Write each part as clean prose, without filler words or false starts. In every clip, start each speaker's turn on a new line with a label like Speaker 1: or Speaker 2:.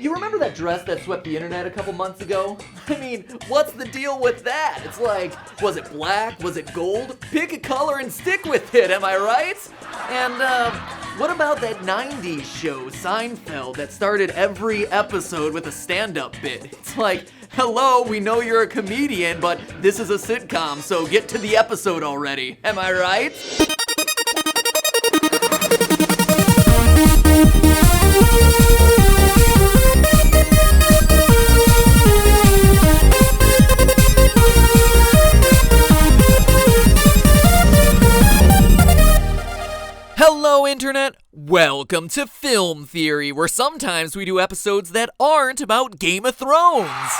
Speaker 1: You remember that dress that swept the internet a couple months ago? I mean, what's the deal with that? It's like, was it black? Was it gold? Pick a color and stick with it, am I right? And, what about that 90s show, Seinfeld, that started every episode with a stand-up bit? It's like, hello, we know you're a comedian, but this is a sitcom, so get to the episode already. Am I right? Hello, Internet! Welcome to Film Theory, where sometimes we do episodes that aren't about Game of Thrones.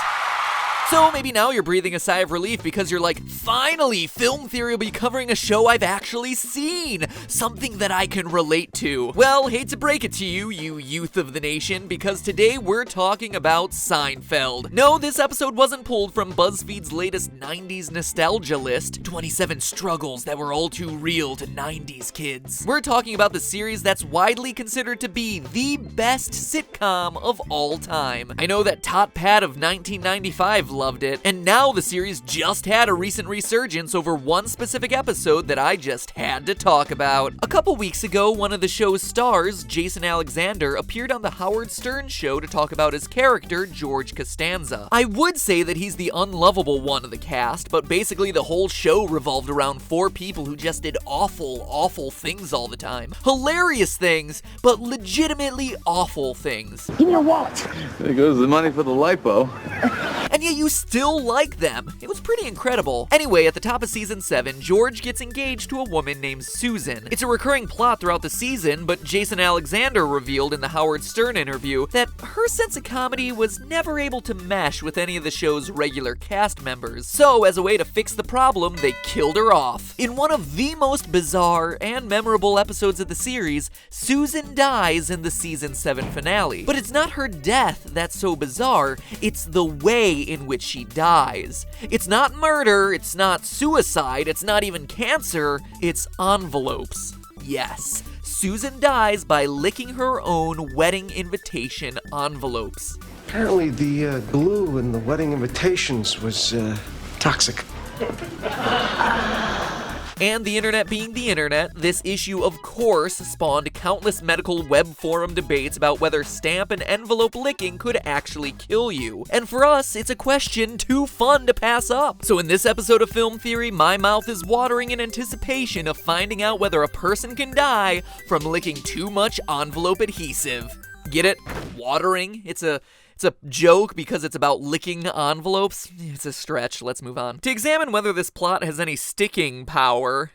Speaker 1: So maybe now you're breathing a sigh of relief because you're like, finally, Film Theory will be covering a show I've actually seen, something that I can relate to. Well, hate to break it to you, you youth of the nation, because today we're talking about Seinfeld. No, this episode wasn't pulled from BuzzFeed's latest 90s nostalgia list, 27 struggles that were all too real to 90s kids. We're talking about the series that's widely considered to be the best sitcom of all time. I know that Tot Pat of 1995 loved it, and now the series just had a recent resurgence over one specific episode that I just had to talk about. A couple weeks ago, one of the show's stars, Jason Alexander, appeared on the Howard Stern show to talk about his character, George Costanza. I would say that he's the unlovable one of the cast, but basically the whole show revolved around four people who just did awful things all the time. Hilarious things, but legitimately awful things.
Speaker 2: Give me your wallet.
Speaker 3: There goes the money for the lipo.
Speaker 1: And yet you still like them. It was pretty incredible. Anyway, at the top of season 7, George gets engaged to a woman named Susan. It's a recurring plot throughout the season, but Jason Alexander revealed in the Howard Stern interview that her sense of comedy was never able to mesh with any of the show's regular cast members. So, as a way to fix the problem, they killed her off. In one of the most bizarre and memorable episodes of the series, Susan dies in the season 7 finale. But it's not her death that's so bizarre, it's the way in which she dies. It's not murder, it's not suicide, it's not even cancer, it's envelopes. Yes, Susan dies by licking her own wedding invitation envelopes.
Speaker 2: Apparently the glue in the wedding invitations was toxic.
Speaker 1: And the internet being the internet, this issue of course spawned countless medical web forum debates about whether stamp and envelope licking could actually kill you. And for us, it's a question too fun to pass up. So in this episode of Film Theory, my mouth is watering in anticipation of finding out whether a person can die from licking too much envelope adhesive. Get it? Watering? It's a joke because it's about licking envelopes. It's a stretch. Let's move on. To examine whether this plot has any sticking power,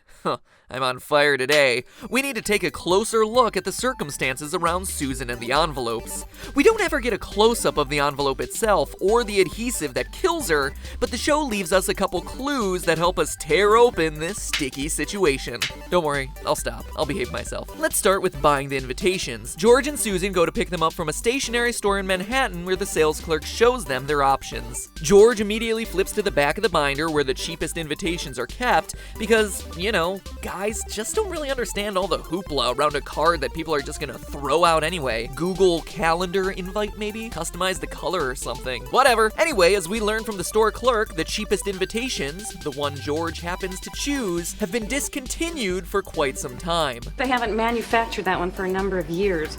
Speaker 1: I'm on fire today, we need to take a closer look at the circumstances around Susan and the envelopes. We don't ever get a close-up of the envelope itself or the adhesive that kills her, but the show leaves us a couple clues that help us tear open this sticky situation. Don't worry, I'll stop. I'll behave myself. Let's start with buying the invitations. George and Susan go to pick them up from a stationery store in Manhattan where the sales clerk shows them their options. George immediately flips to the back of the binder where the cheapest invitations are kept because, you know, guys just don't really understand all the hoopla around a card that people are just gonna throw out anyway. Google Calendar invite maybe? Customize the color or something. Whatever. Anyway, as we learn from the store clerk, the cheapest invitations, the one George happens to choose, have been discontinued for quite some time.
Speaker 4: They haven't manufactured that one for a number of years.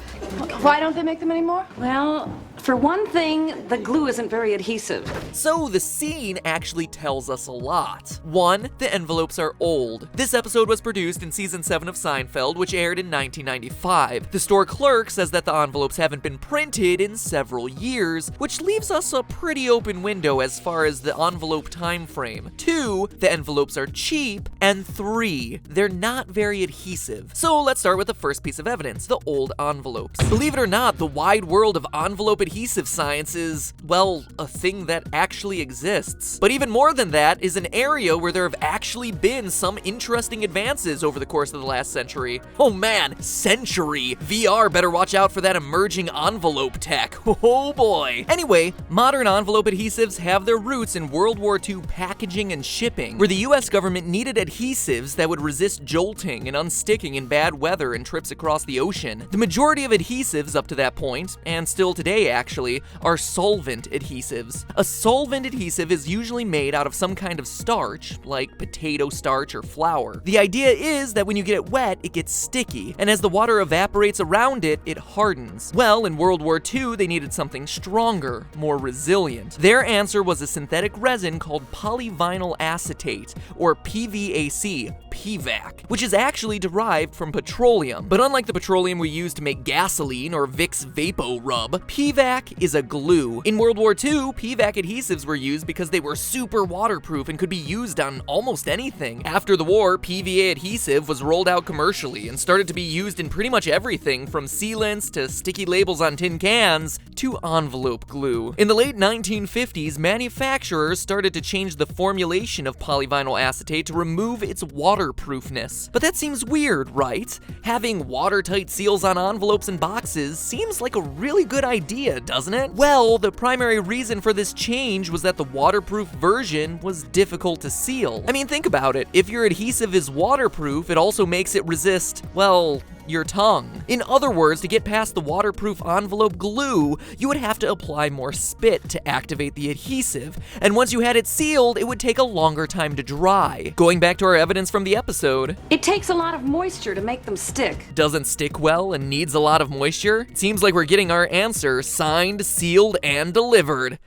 Speaker 5: Why don't they make them anymore?
Speaker 4: Well, for one thing, the glue isn't very adhesive.
Speaker 1: So the scene actually tells us a lot. 1, the envelopes are old. This episode was produced in season 7 of Seinfeld, which aired in 1995. The store clerk says that the envelopes haven't been printed in several years, which leaves us a pretty open window as far as the envelope time frame. 2, the envelopes are cheap, and 3, they're not very adhesive. So let's start with the first piece of evidence, the old envelopes. Believe it or not, the wide world of envelope adhesive science is, well, a thing that actually exists. But even more than that is an area where there have actually been some interesting advances over the course of the last century. Oh man, century! VR better watch out for that emerging envelope tech. Oh boy. Anyway, modern envelope adhesives have their roots in World War II packaging and shipping, where the US government needed adhesives that would resist jolting and unsticking in bad weather and trips across the ocean. The majority of adhesives up to that point, and still today actually, are solvent adhesives. A solvent adhesive is usually made out of some kind of starch, like potato starch or flour. The idea is that when you get it wet, it gets sticky, and as the water evaporates around it, it hardens. Well, in World War II, they needed something stronger, more resilient. Their answer was a synthetic resin called polyvinyl acetate, or PVAC, PVAC, which is actually derived from petroleum. But unlike the petroleum we use to make gasoline or Vicks Vapo Rub, PVAC is a glue. In World War II, PVAC adhesives were used because they were super waterproof and could be used on almost anything. After the war, PVA adhesive was rolled out commercially and started to be used in pretty much everything from sealants to sticky labels on tin cans to envelope glue. In the late 1950s, manufacturers started to change the formulation of polyvinyl acetate to remove its waterproofness. But that seems weird, right? Having watertight seals on envelopes and boxes seems like a really good idea, doesn't it? Well, the primary reason for this change was that the waterproof version was difficult to seal. I mean, think about it. If your adhesive is waterproof, it also makes it resist, well, your tongue. In other words, to get past the waterproof envelope glue, you would have to apply more spit to activate the adhesive, and once you had it sealed, it would take a longer time to dry. Going back to our evidence from the episode,
Speaker 4: It takes a lot of moisture to make them stick.
Speaker 1: doesn't stick well and needs a lot of moisture? It seems like we're getting our answer signed, sealed, and delivered.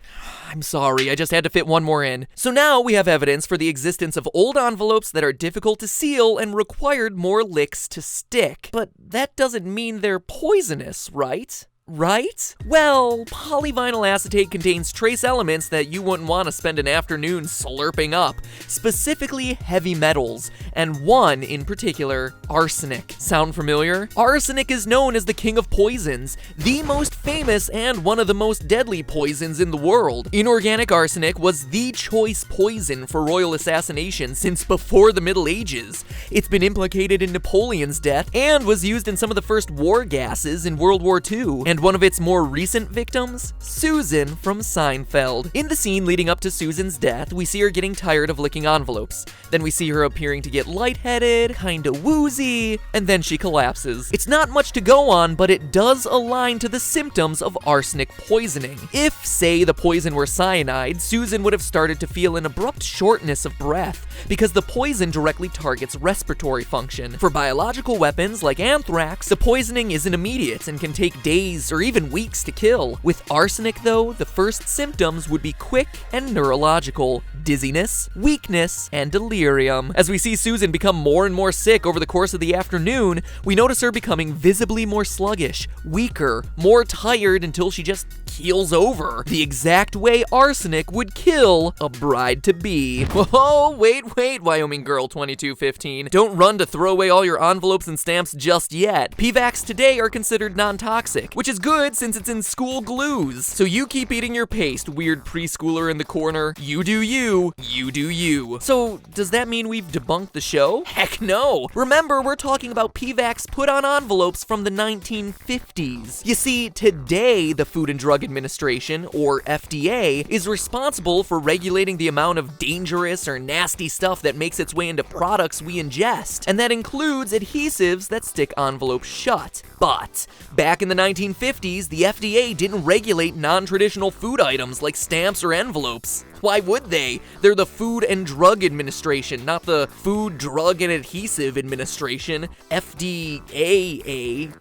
Speaker 1: I'm sorry, I just had to fit one more in. So now we have evidence for the existence of old envelopes that are difficult to seal and required more licks to stick. But that doesn't mean they're poisonous, right? Right? Well, polyvinyl acetate contains trace elements that you wouldn't want to spend an afternoon slurping up, specifically heavy metals, and one in particular, arsenic. Sound familiar? Arsenic is known as the king of poisons, the most famous and one of the most deadly poisons in the world. Inorganic arsenic was the choice poison for royal assassination since before the Middle Ages. It's been implicated in Napoleon's death and was used in some of the first war gases in World War II. And one of its more recent victims? Susan from Seinfeld. In the scene leading up to Susan's death, we see her getting tired of licking envelopes. Then we see her appearing to get lightheaded, kinda woozy, and then she collapses. It's not much to go on, but it does align to the symptoms of arsenic poisoning. If, say, the poison were cyanide, Susan would have started to feel an abrupt shortness of breath, because the poison directly targets respiratory function. For biological weapons like anthrax, the poisoning isn't immediate and can take days or even weeks to kill. With arsenic, though, the first symptoms would be quick and neurological: dizziness, weakness, and delirium. As we see Susan become more and more sick over the course of the afternoon, we notice her becoming visibly more sluggish, weaker, more tired until she just keels over, the exact way arsenic would kill a bride-to-be. Oh, wait, Wyoming Girl 2215. Don't run to throw away all your envelopes and stamps just yet. PVACs today are considered non-toxic, which is good since it's in school glues. So you keep eating your paste, weird preschooler in the corner. You do you, you do you. So does that mean we've debunked the show? Heck no. Remember, we're talking about PVACs put on envelopes from the 1950s. You see, today the Food and Drug Administration, or FDA, is responsible for regulating the amount of dangerous or nasty stuff that makes its way into products we ingest, and that includes adhesives that stick envelopes shut. But back in the 1950s, the FDA didn't regulate non-traditional food items like stamps or envelopes. Why would they? They're the Food and Drug Administration, not the Food, Drug, and Adhesive Administration. FDA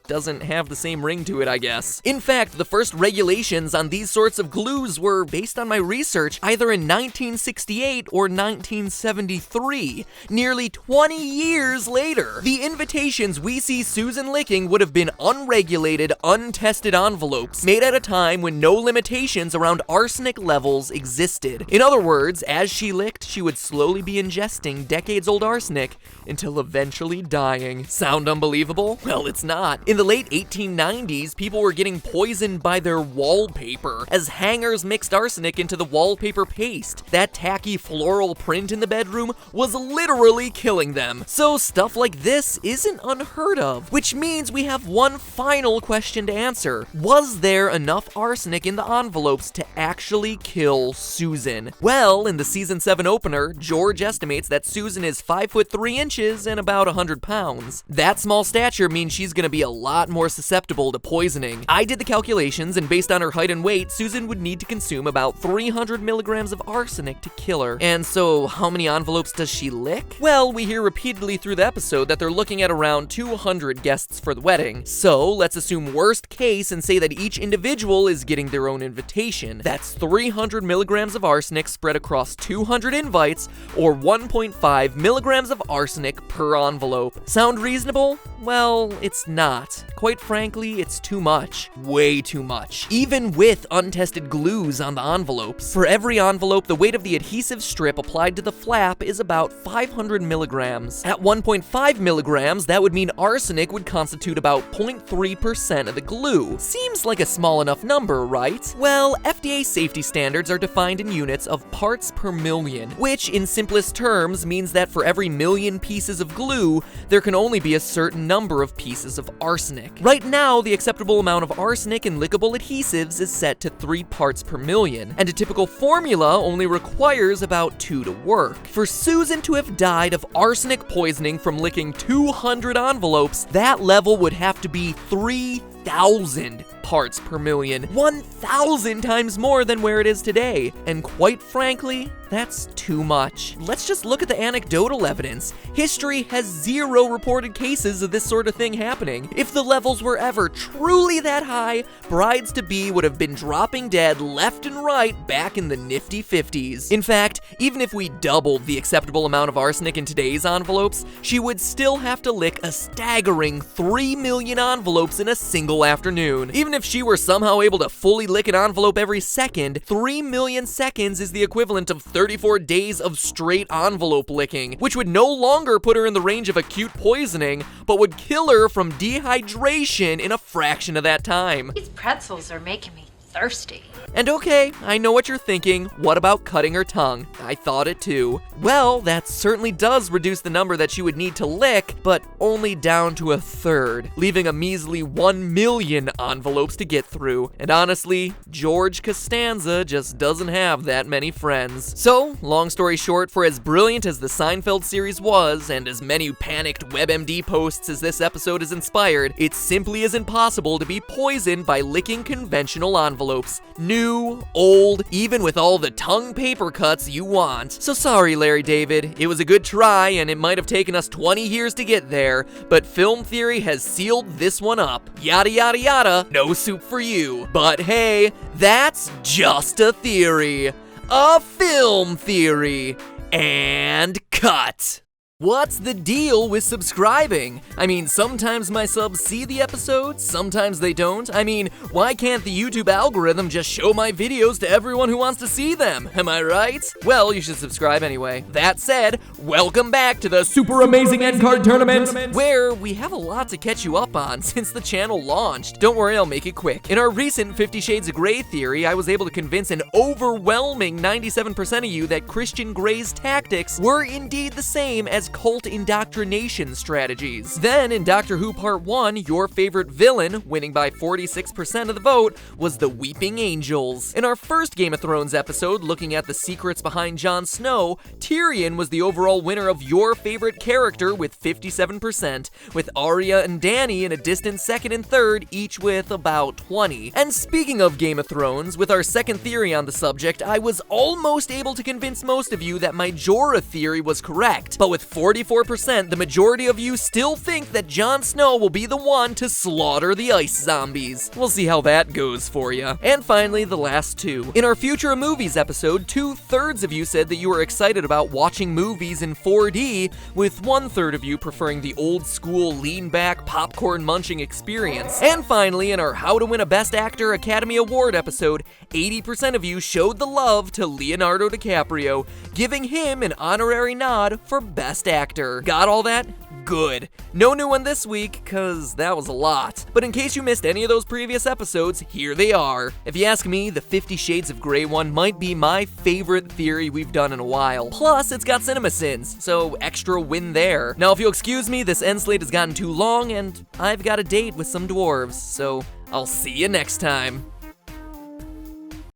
Speaker 1: doesn't have the same ring to it, I guess. In fact, the first regulations on these sorts of glues were, based on my research, either in 1968 or 1973, nearly 20 years later. The invitations we see Susan licking would have been unregulated, untested envelopes, made at a time when no limitations around arsenic levels existed. In other words, as she licked, she would slowly be ingesting decades-old arsenic until eventually dying. Sound unbelievable? Well, it's not. In the late 1890s, people were getting poisoned by their wallpaper, as hangers mixed arsenic into the wallpaper paste. That tacky floral print in the bedroom was literally killing them. So stuff like this isn't unheard of, which means we have one final question to answer. Was there enough arsenic in the envelopes to actually kill Susan? Susan? Well, in the season 7 opener, George estimates that Susan is 5 foot 3 inches and about 100 pounds. That small stature means she's gonna be a lot more susceptible to poisoning. I did the calculations, and based on her height and weight, Susan would need to consume about 300 milligrams of arsenic to kill her. And so, how many envelopes does she lick? Well, we hear repeatedly through the episode that they're looking at around 200 guests for the wedding. So, let's assume worst case and say that each individual is getting their own invitation. That's 300 milligrams of arsenic spread across 200 invites, or 1.5 milligrams of arsenic per envelope. Sound reasonable? Well, it's not. Quite frankly, it's too much. Way too much. Even with untested glues on the envelopes. For every envelope, the weight of the adhesive strip applied to the flap is about 500 milligrams. At 1.5 milligrams, that would mean arsenic would constitute about 0.3% of the glue. Seems like a small enough number, right? Well, FDA safety standards are defined in units of parts per million, which in simplest terms means that for every million pieces of glue, there can only be a certain number of pieces of arsenic. Right now, the acceptable amount of arsenic in lickable adhesives is set to 3 parts per million, and a typical formula only requires about 2 to work. For Susan to have died of arsenic poisoning from licking 200 envelopes, that level would have to be 3,000 parts per million, 1,000 times more than where it is today. And quite frankly, that's too much. Let's just look at the anecdotal evidence. History has 0 reported cases of this sort of thing happening. If the levels were ever truly that high, brides-to-be would have been dropping dead left and right back in the nifty 50s. In fact, even if we doubled the acceptable amount of arsenic in today's envelopes, she would still have to lick a staggering 3 million envelopes in a single afternoon. Even if she were somehow able to fully lick an envelope every second, 3 million seconds is the equivalent of 34 days of straight envelope licking, which would no longer put her in the range of acute poisoning, but would kill her from dehydration in a fraction of that time.
Speaker 5: These pretzels are making me thirsty.
Speaker 1: And okay, I know what you're thinking. What about cutting her tongue? I thought it too. Well, that certainly does reduce the number that she would need to lick, but only down to 1/3, leaving a measly 1 million envelopes to get through. And honestly, George Costanza just doesn't have that many friends. So, long story short, for as brilliant as the Seinfeld series was, and as many panicked WebMD posts as this episode has inspired, it simply isn't possible to be poisoned by licking conventional envelopes. New, old, even with all the tongue paper cuts you want. So sorry, Larry David. It was a good try, and it might have taken us 20 years to get there, but film theory has sealed this one up. Yada yada yada, no soup for you. But hey, that's just a theory. A film theory. And cut. What's the deal with subscribing? I mean, sometimes my subs see the episodes, sometimes they don't. I mean, why can't the YouTube algorithm just show my videos to everyone who wants to see them? Am I right? Well, you should subscribe anyway. That said, welcome back to the Super Amazing End Card Tournament, where we have a lot to catch you up on since the channel launched. Don't worry, I'll make it quick. In our recent 50 Shades of Grey theory, I was able to convince an overwhelming 97% of you that Christian Grey's tactics were indeed the same as cult indoctrination strategies. Then, in Doctor Who Part 1, your favorite villain, winning by 46% of the vote, was the Weeping Angels. In our first Game of Thrones episode, looking at the secrets behind Jon Snow, Tyrion was the overall winner of your favorite character with 57%, with Arya and Dany in a distant second and third, each with about 20. And speaking of Game of Thrones, with our second theory on the subject, I was almost able to convince most of you that my Jorah theory was correct, but with 44%, the majority of you still think that Jon Snow will be the one to slaughter the ice zombies. We'll see how that goes for you. And finally, the last two. In our Future of Movies episode, 2/3 of you said that you were excited about watching movies in 4D, with 1/3 of you preferring the old school lean-back, popcorn-munching experience. And finally, in our How to Win a Best Actor Academy Award episode, 80% of you showed the love to Leonardo DiCaprio, giving him an honorary nod for Best Actor. Got all that? Good. No new one this week, cause that was a lot. But in case you missed any of those previous episodes, here they are. If you ask me, the 50 Shades of Grey one might be my favorite theory we've done in a while. Plus, it's got cinema sins, so extra win there. Now, if you'll excuse me, this end slate has gotten too long, and I've got a date with some dwarves, so I'll see you next time.